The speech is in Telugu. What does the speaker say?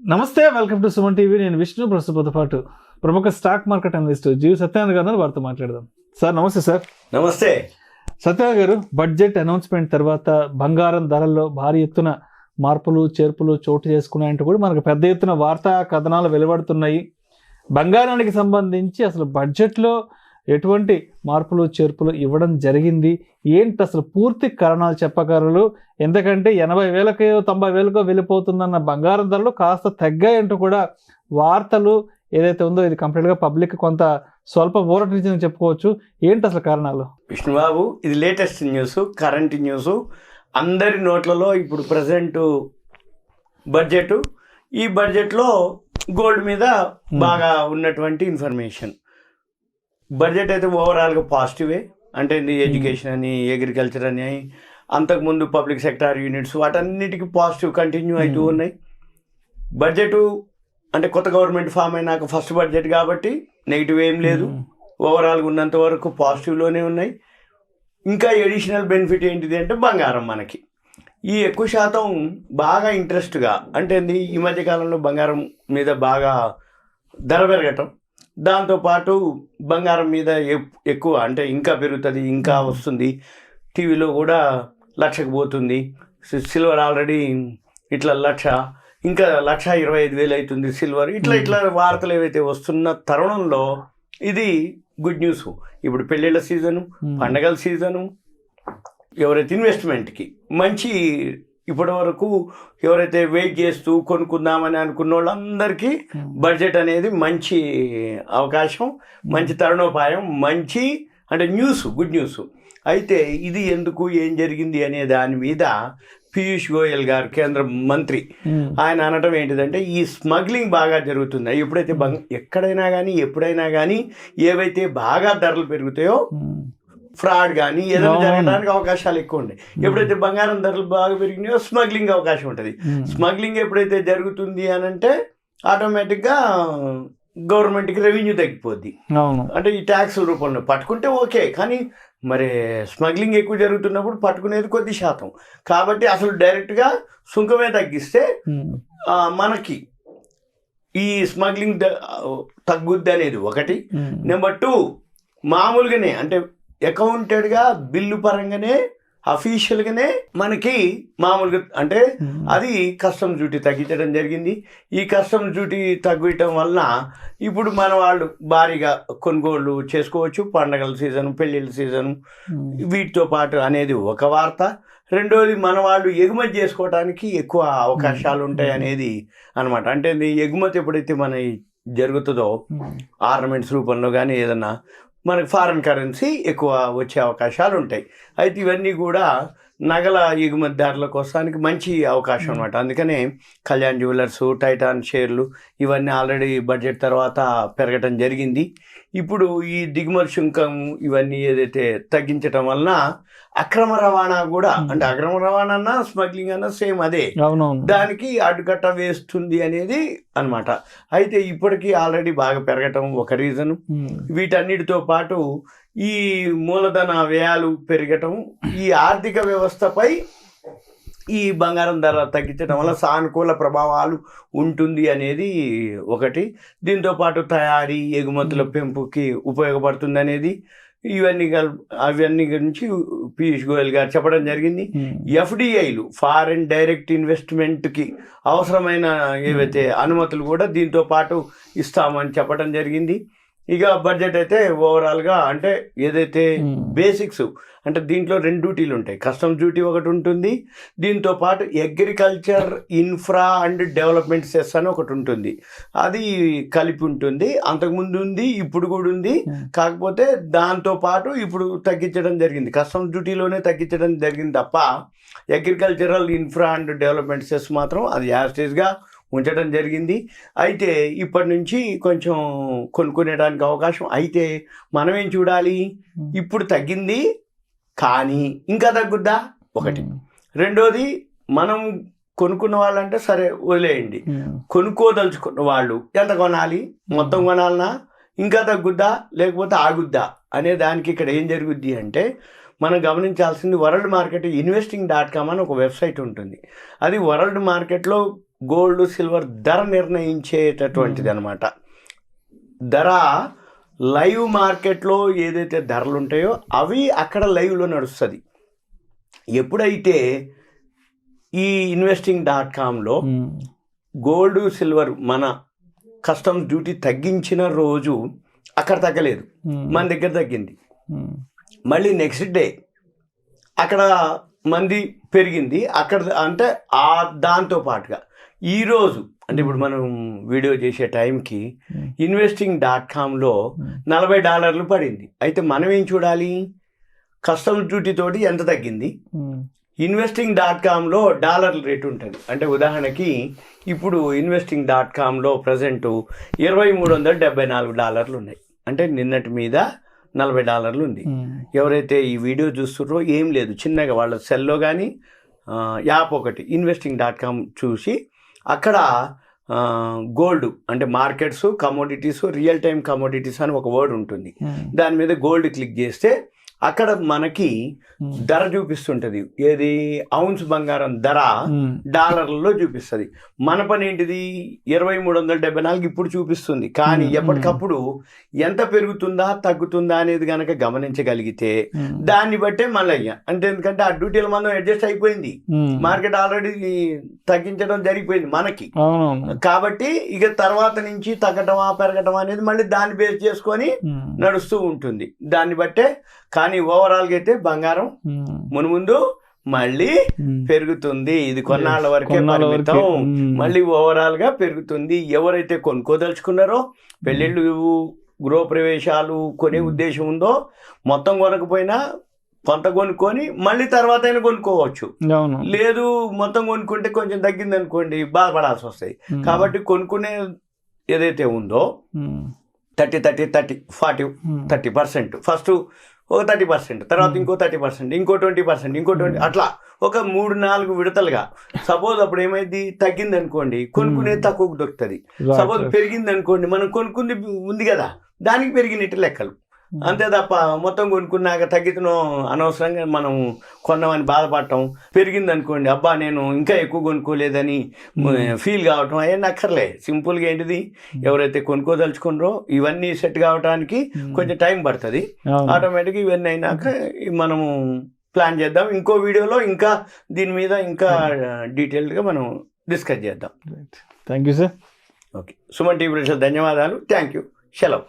నమస్తే, వెల్కమ్ టు సుమన్ టీవీ. నేను విష్ణు. ప్రస్తుతంతో పాటు ప్రముఖ స్టాక్ మార్కెట్ అనలిస్ట్ జీవి సత్యానంద్ గారు వారితో మాట్లాడదాం. సార్ నమస్తే. సార్ నమస్తే. సత్యానంద్ గారు, బడ్జెట్ అనౌన్స్మెంట్ తర్వాత బంగారం ధరల్లో భారీ ఎత్తున మార్పులు చేర్పులు చోటు చేసుకున్నాయంటూ కూడా మనకు పెద్ద ఎత్తున వార్తా కథనాలు వెలువడుతున్నాయి. బంగారానికి సంబంధించి అసలు బడ్జెట్లో ఎటువంటి మార్పులు చేర్పులు ఇవ్వడం జరిగింది, ఏంటి అసలు పూర్తి కారణాలు చెప్పగలరు? ఎందుకంటే 80,000కో 90,000కో వెళ్ళిపోతుందన్న బంగారం ధరలు కాస్త తగ్గాయంటూ కూడా వార్తలు ఏదైతే ఉందో ఇది కంప్లీట్గా పబ్లిక్ కొంత స్వల్ప ఊరటించిందని చెప్పుకోవచ్చు. ఏంటి అసలు కారణాలు? విష్ణుబాబు, ఇది లేటెస్ట్ న్యూస్, కరెంట్ న్యూస్. అందరి నోట్లలో ఇప్పుడు ప్రజెంట్ బడ్జెట్, ఈ బడ్జెట్లో గోల్డ్ మీద బాగా ఉన్నటువంటి ఇన్ఫర్మేషన్. బడ్జెట్ అయితే ఓవరాల్గా పాజిటివే. అంటే ఎడ్యుకేషన్ అని, అగ్రికల్చర్ అని, అంతకుముందు పబ్లిక్ సెక్టార్ యూనిట్స్, వాటన్నిటికీ పాజిటివ్ కంటిన్యూ అవుతూ ఉన్నాయి. బడ్జెట్ అంటే కొత్త గవర్నమెంట్ ఫామ్ అయినాక ఫస్ట్ బడ్జెట్ కాబట్టి నెగిటివ్ ఏం లేదు. ఓవరాల్గా ఉన్నంత వరకు పాజిటివ్లోనే ఉన్నాయి. ఇంకా ఎడిషనల్ బెనిఫిట్ ఏంటిది అంటే బంగారం. మనకి ఈ ఎక్కువ శాతం బాగా ఇంట్రెస్ట్గా, అంటే ఈ మధ్యకాలంలో బంగారం మీద బాగా ధర పెరగటం, దాంతోపాటు బంగారం మీద ఎక్కువ అంటే ఇంకా పెరుగుతుంది, ఇంకా వస్తుంది. టీవీలో కూడా 1,00,000కి పోతుంది సిల్వర్. ఆల్రెడీ ఇట్లా 1,00,000, ఇంకా 1,25,000 అవుతుంది సిల్వర్. ఇట్లా వార్తలు ఏవైతే వస్తున్న తరుణంలో ఇది గుడ్ న్యూస్. ఇప్పుడు పెళ్ళిళ్ళ సీజను, పండగల సీజను, ఎవరైతే ఇన్వెస్ట్మెంట్కి మంచి, ఇప్పటి వరకు ఎవరైతే వెయిట్ చేస్తూ కొనుక్కుందామని అనుకున్న వాళ్ళందరికీ బడ్జెట్ అనేది మంచి అవకాశం, మంచి తరుణోపాయం, మంచి అంటే న్యూస్, గుడ్ న్యూస్. అయితే ఇది ఎందుకు, ఏం జరిగింది అనే దాని మీద పీయూష్ గోయల్ గారు, కేంద్ర మంత్రి, ఆయన అనడం ఏంటిదంటే ఈ స్మగ్లింగ్ బాగా జరుగుతుంది. ఎప్పుడైతే ఎక్కడైనా కానీ ఎప్పుడైనా కానీ ఏవైతే బాగా ధరలు పెరుగుతాయో ఫ్రాడ్ కానీ ఏదైనా జరగడానికి అవకాశాలు ఎక్కువ ఉంటాయి. ఎప్పుడైతే బంగారం ధరలు బాగా పెరిగినాయో స్మగ్లింగ్ అవకాశం ఉంటుంది. స్మగ్లింగ్ ఎప్పుడైతే జరుగుతుంది అని అంటే ఆటోమేటిక్గా గవర్నమెంట్కి రెవెన్యూ తగ్గిపోద్ది. అంటే ఈ ట్యాక్సుల రూపంలో పట్టుకుంటే ఓకే, కానీ మరి స్మగ్లింగ్ ఎక్కువ జరుగుతున్నప్పుడు పట్టుకునేది కొద్ది శాతం. కాబట్టి అసలు డైరెక్ట్గా సుంకమే తగ్గిస్తే మనకి ఈ స్మగ్లింగ్ తగ్గుద్ది అనేది ఒకటి. నెంబర్ 2, మామూలుగానే అంటే అకౌంటెడ్గా బిల్లు పరంగానే అఫీషియల్గానే మనకి మామూలుగా అంటే అది కస్టమ్స్ డ్యూటీ తగ్గించడం జరిగింది. ఈ కస్టమ్స్ డ్యూటీ తగ్గించడం వలన ఇప్పుడు మన వాళ్ళు భారీగా కొనుగోళ్ళు చేసుకోవచ్చు. పండగల సీజను, పెళ్ళిళ్ళ సీజను, వీటితో పాటు అనేది ఒక వార్త. రెండోది, మన వాళ్ళు ఎగుమతి చేసుకోవడానికి ఎక్కువ అవకాశాలు ఉంటాయి అనేది అనమాట. అంటే ఎగుమతి ఎప్పుడైతే మన జరుగుతుందో ఆర్నమెంట్స్ రూపంలో కానీ ఏదన్నా మనకు ఫారెన్ కరెన్సీ ఎక్కువ వచ్చే అవకాశాలు ఉంటాయి. అయితే ఇవన్నీ కూడా నగల ఎగుమతిదారుల కోసానికి మంచి అవకాశం అనమాట. అందుకనే కళ్యాణ్ జ్యువెలర్స్, టైటాన్ షేర్లు ఇవన్నీ ఆల్రెడీ బడ్జెట్ తర్వాత పెరగటం జరిగింది. ఇప్పుడు ఈ దిగుమతి సుంకం ఇవన్నీ ఏదైతే తగ్గించడం వలన అక్రమ రవాణా కూడా, అంటే అక్రమ రవాణా అన్నా స్మగ్లింగ్ అన్నా సేమ్ అదే, దానికి అడ్డుకట్ట వేస్తుంది అనేది అనమాట. అయితే ఇప్పటికీ ఆల్రెడీ బాగా పెరగటం ఒక రీజను. వీటన్నిటితో పాటు ఈ మూలధన వ్యయాలు పెరగటం, ఈ ఆర్థిక వ్యవస్థపై ఈ బంగారం ధర తగ్గించడం వల్ల సానుకూల ప్రభావాలు ఉంటుంది అనేది ఒకటి. దీంతోపాటు తయారీ, ఎగుమతుల పెంపుకి ఉపయోగపడుతుంది అనేది, అవన్నీ గురించి పీయూష్ గోయల్ గారు చెప్పడం జరిగింది. ఎఫ్డిఐలు, ఫారెన్ డైరెక్ట్ ఇన్వెస్ట్మెంట్కి అవసరమైన ఏవైతే అనుమతులు కూడా దీంతో పాటు ఇస్తామని చెప్పడం జరిగింది. ఇక బడ్జెట్ అయితే ఓవరాల్గా అంటే ఏదైతే బేసిక్స్ అంటే దీంట్లో 2 డ్యూటీలు ఉంటాయి. కస్టమ్స్ డ్యూటీ ఒకటి ఉంటుంది, దీంతో పాటు agriculture infra and development cess అని ఒకటి ఉంటుంది. అది కలిపి ఉంటుంది. అంతకుముందు ఉంది, ఇప్పుడు కూడా ఉంది. కాకపోతే దాంతోపాటు ఇప్పుడు తగ్గించడం జరిగింది. కస్టమ్స్ డ్యూటీలోనే తగ్గించడం జరిగింది తప్ప agricultural infra and development cess మాత్రం అది యాస్టేజ్గా ఉంచడం జరిగింది. అయితే ఇప్పటి నుంచి కొంచెం కొనుక్కునేడానికి అవకాశం. అయితే మనం ఏం చూడాలి, ఇప్పుడు తగ్గింది కానీ ఇంకా తగ్గుద్దా ఒకటి. రెండోది, మనం కొనుక్కున్న వాళ్ళంటే సరే వదిలేయండి, కొనుక్కోదలుచుకున్న వాళ్ళు ఎంత కొనాలి, మొత్తం కొనాలన్నా, ఇంకా తగ్గుద్దా లేకపోతే ఆగుద్దా అనే దానికి ఇక్కడ ఏం జరుగుద్ది అంటే మనం గమనించాల్సింది వరల్డ్ మార్కెట్ ఇన్వెస్టింగ్.com అని ఒక వెబ్సైట్ ఉంటుంది. అది వరల్డ్ మార్కెట్లో గోల్డ్ సిల్వర్ ధర నిర్ణయించేటటువంటిది అనమాట. ధర లైవ్ మార్కెట్లో ఏదైతే ధరలు ఉంటాయో అవి అక్కడ లైవ్లో నడుస్తుంది. ఎప్పుడైతే ఈ investing.comలో గోల్డ్ సిల్వర్ మన కస్టమ్స్ డ్యూటీ తగ్గించిన రోజు అక్కడ తగ్గలేదు, మన దగ్గర తగ్గింది. మళ్ళీ నెక్స్ట్ డే అక్కడ మంది పెరిగింది అక్కడ, అంటే దాంతో పాటుగా ఈరోజు అంటే ఇప్పుడు మనం వీడియో చేసే టైంకి investing.comలో $40 పడింది. అయితే మనం ఏం చూడాలి, కస్టమ్స్ డ్యూటీ తోటి ఎంత తగ్గింది. investing.comలో డాలర్ రేట్ ఉంటుంది. అంటే ఉదాహరణకి ఇప్పుడు investing.comలో ప్రజెంట్ $2374 ఉన్నాయి. అంటే నిన్నటి మీద $40 ఉంది. ఎవరైతే ఈ వీడియో చూస్తున్నారో ఏం లేదు, చిన్నగా వాళ్ళ సెల్లో కానీ యాప్ ఒకటి investing.com చూసి అక్కడ గోల్డ్ అంటే markets, commodities, real time commodities అని ఒక వర్డ్ ఉంటుంది. దాని మీద గోల్డ్ క్లిక్ చేస్తే అక్కడ మనకి ధర చూపిస్తుంటది. ఏది ఔన్స్ బంగారం ధర డాలర్లలో చూపిస్తుంది. మన పని ఏంటిది, 2374 ఇప్పుడు చూపిస్తుంది. కానీ ఎప్పటికప్పుడు ఎంత పెరుగుతుందా తగ్గుతుందా అనేది కనుక గమనించగలిగితే దాన్ని బట్టే మళ్ళీ అంటే ఎందుకంటే ఆ డ్యూటీల మనం అడ్జస్ట్ అయిపోయింది, మార్కెట్ ఆల్రెడీ తగ్గించడం జరిగిపోయింది మనకి. కాబట్టి ఇక తర్వాత నుంచి తగ్గటమా పెరగటం అనేది మళ్ళీ దాన్ని బేస్ చేసుకొని నడుస్తూ ఉంటుంది. దాన్ని బట్టే. కానీ ఓవరాల్గా అయితే బంగారం మున్ముందు మళ్ళీ పెరుగుతుంది. ఇది కొన్నాళ్ళ వరకే పరిమితం, మళ్ళీ ఓవరాల్ గా పెరుగుతుంది. ఎవరైతే కొనుక్కోదలుచుకున్నారో, పెళ్ళిళ్ళు, గృహప్రవేశాలు కొనే ఉద్దేశం ఉందో, మొత్తం కొనకపోయినా కొంత కొనుక్కొని మళ్ళీ తర్వాత అయినా కొనుక్కోవచ్చు. లేదు మొత్తం కొనుక్కుంటే కొంచెం తగ్గింది అనుకోండి బాధపడాల్సి వస్తాయి. కాబట్టి కొనుక్కునే ఏదైతే ఉందో 30% ఫస్ట్ ఒక 30%, తర్వాత ఇంకో 30%, ఇంకో 20%, ఇంకో 20%, అట్లా ఒక 3-4 విడతలుగా. సపోజ్ అప్పుడు ఏమైంది, తగ్గింది అనుకోండి కొనుక్కునేది తక్కువకు దొరుకుతుంది. సపోజ్ పెరిగింది అనుకోండి, మనం కొనుక్కుంది ఉంది కదా దానికి పెరిగినట్టు లెక్కలు. అంతే తప్ప మొత్తం కొనుక్కున్నాక తగ్గితనో అనవసరంగా మనం కొన్నామని బాధపడటం, పెరిగింది అనుకోండి అబ్బా నేను ఇంకా ఎక్కువ కొనుక్కోలేదని ఫీల్ కావటం అవన్నీ అక్కర్లే. సింపుల్గా ఏంటిది, ఎవరైతే కొనుక్కోదలుచుకున్నారో ఇవన్నీ సెట్ కావడానికి కొంచెం టైం పడుతుంది. ఆటోమేటిక్గా ఇవన్నీ అయినాక మనము ప్లాన్ చేద్దాం. ఇంకో వీడియోలో ఇంకా దీని మీద ఇంకా డీటెయిల్డ్గా మనం డిస్కస్ చేద్దాం. Thank you sir. Okay, Suman TV ధన్యవాదాలు. Thank you. సెలవు.